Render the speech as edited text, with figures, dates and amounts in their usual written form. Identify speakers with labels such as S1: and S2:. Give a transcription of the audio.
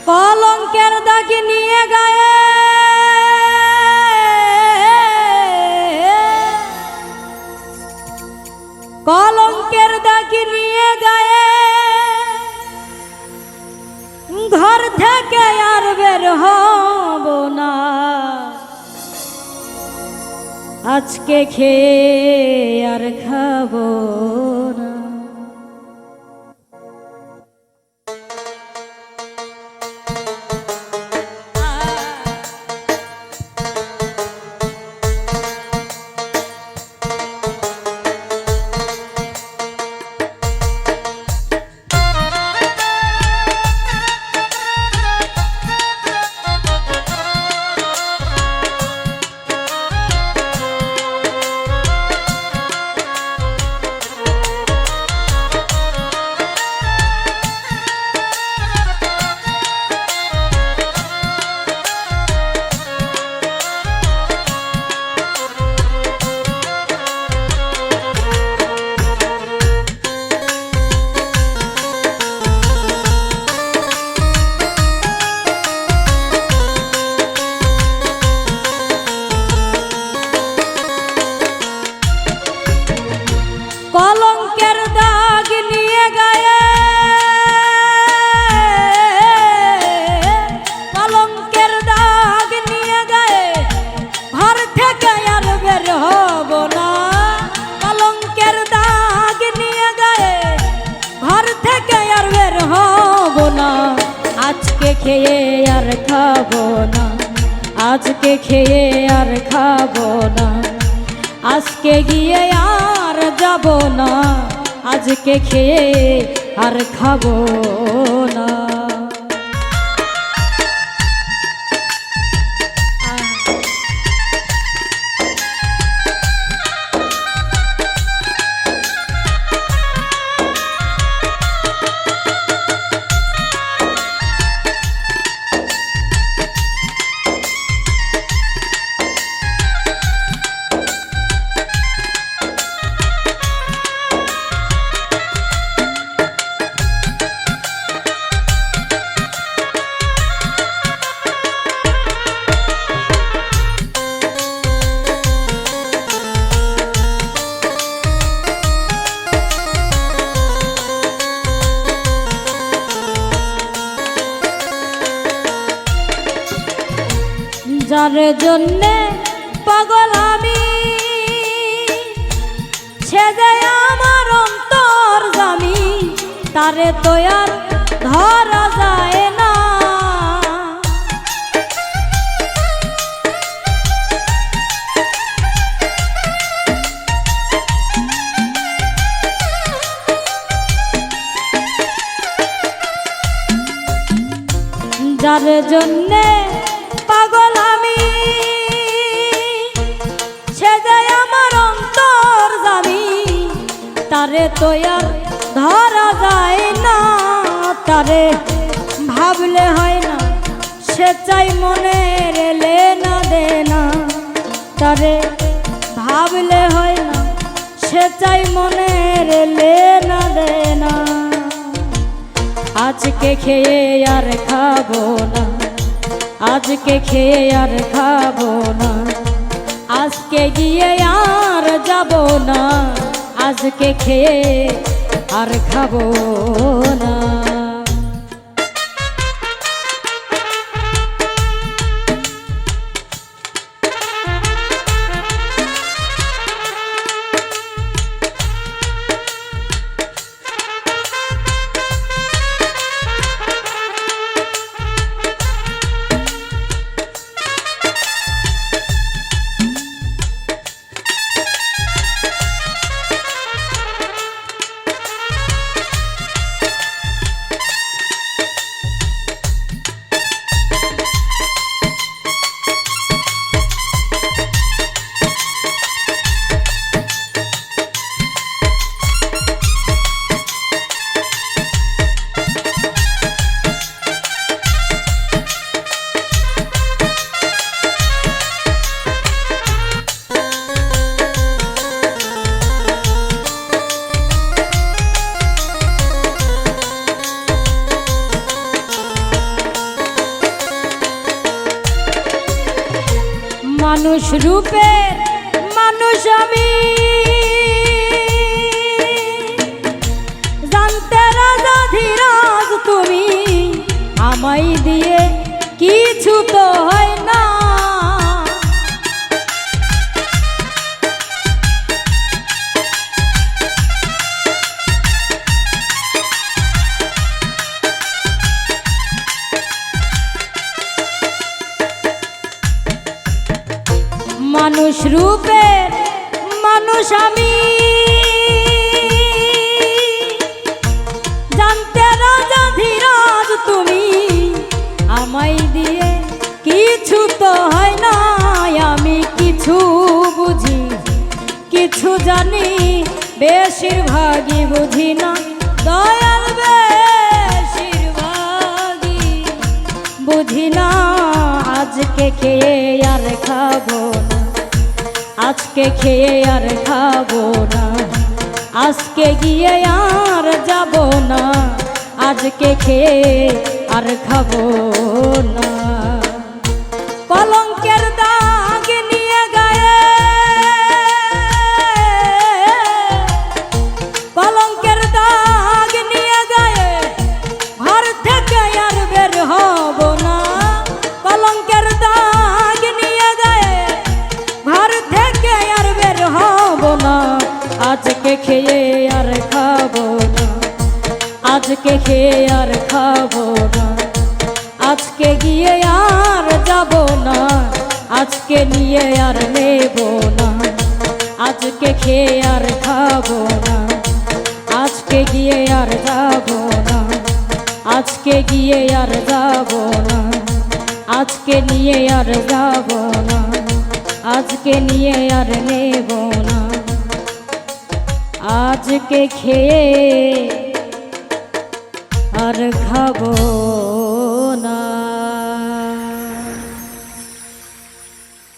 S1: কলঙ্কের দাগ নিয়ে গায়ে কলঙ্কের দাগ নিয়ে গায়ে ঘর থেকে আর বের হব না। আজকে খেয়ে আর খাবো না। কলঙ্কের দাগ নিয়ে গায়ে কলঙ্কের দাগ নিয়ে গায়ে ঘর থেকে আর বের হব না। কলঙ্কের দাগ নিয়ে গায়ে ঘর থেকে আর বের হব না। আজকে খেয়ে আর খাবো না। আজকে খেয়ে আর খাবো না। আজকে গিয়ে আর যাব না। আজকে খেয়ে আর খাবো না। যার জন্যে পাগল আমি সে যে আমার অন্তর জামি, তারে তো আর ধরা যায় না। যার জন্যে পাগল আমি সে যে আমার অন্তর জামি, তারে তো আর ধরা যায় না। তারে ভাবলে হয় না, সে চাই মনের লেনা দেনা। তারে ভাবলে হয় না, সে চাই মনের লেনা দেনা। আজকে খেয়ে আর খাবো না। আজকে খেয়ে আর খাবো না। আজকে গিয়ে আর যাব না। আজকে খেয়ে আর খাবো না। মানুষ রূপের মানুষ আমি, জানতে রাজা ধীরাজ তুমি, আমায় দিয়ে কিছু তো হয় না। মানুষ রূপের মানুষ আমি, জানতে রাজা ধীরাজ তুমি, আমায় দিয়ে কিছু তো হয় না। আমি কিছু বুঝি কিছু জানি, বেশিরভাগই বুঝি না দয়াল, বেশিরভাগই বুঝি না। আজকে খেয়ে আর খাবো না, আজকে খেয়ে আর খাবো না, আজকে গিয়ে আর যাব না, আজকে খেয়ে আর খাবো না। কলঙ্কের দাগ নিয়ে গায়ে, কলঙ্কের দাগ নিয়ে গায়ে, ঘর থেকে আর বের হব না। কলঙ্কের দাগ নিয়ে গায়ে, ঘর থেকে আর বের হব না, আজকে খেয়ে আর খাবো না, আজকে খেয়ে আর খাবো না, আজকে গিয়ে আর যাব না, আজকে নিয়ে আর নেব না, আজকে খেয়ে আর খাবো না, আজকে গিয়ে আর যাব না, আজকে গিয়ে আর যাব না, আজকে নিয়ে আর যাব না, আজকে নিয়ে আর নেব না, আজকে খেয়ে আর খাবো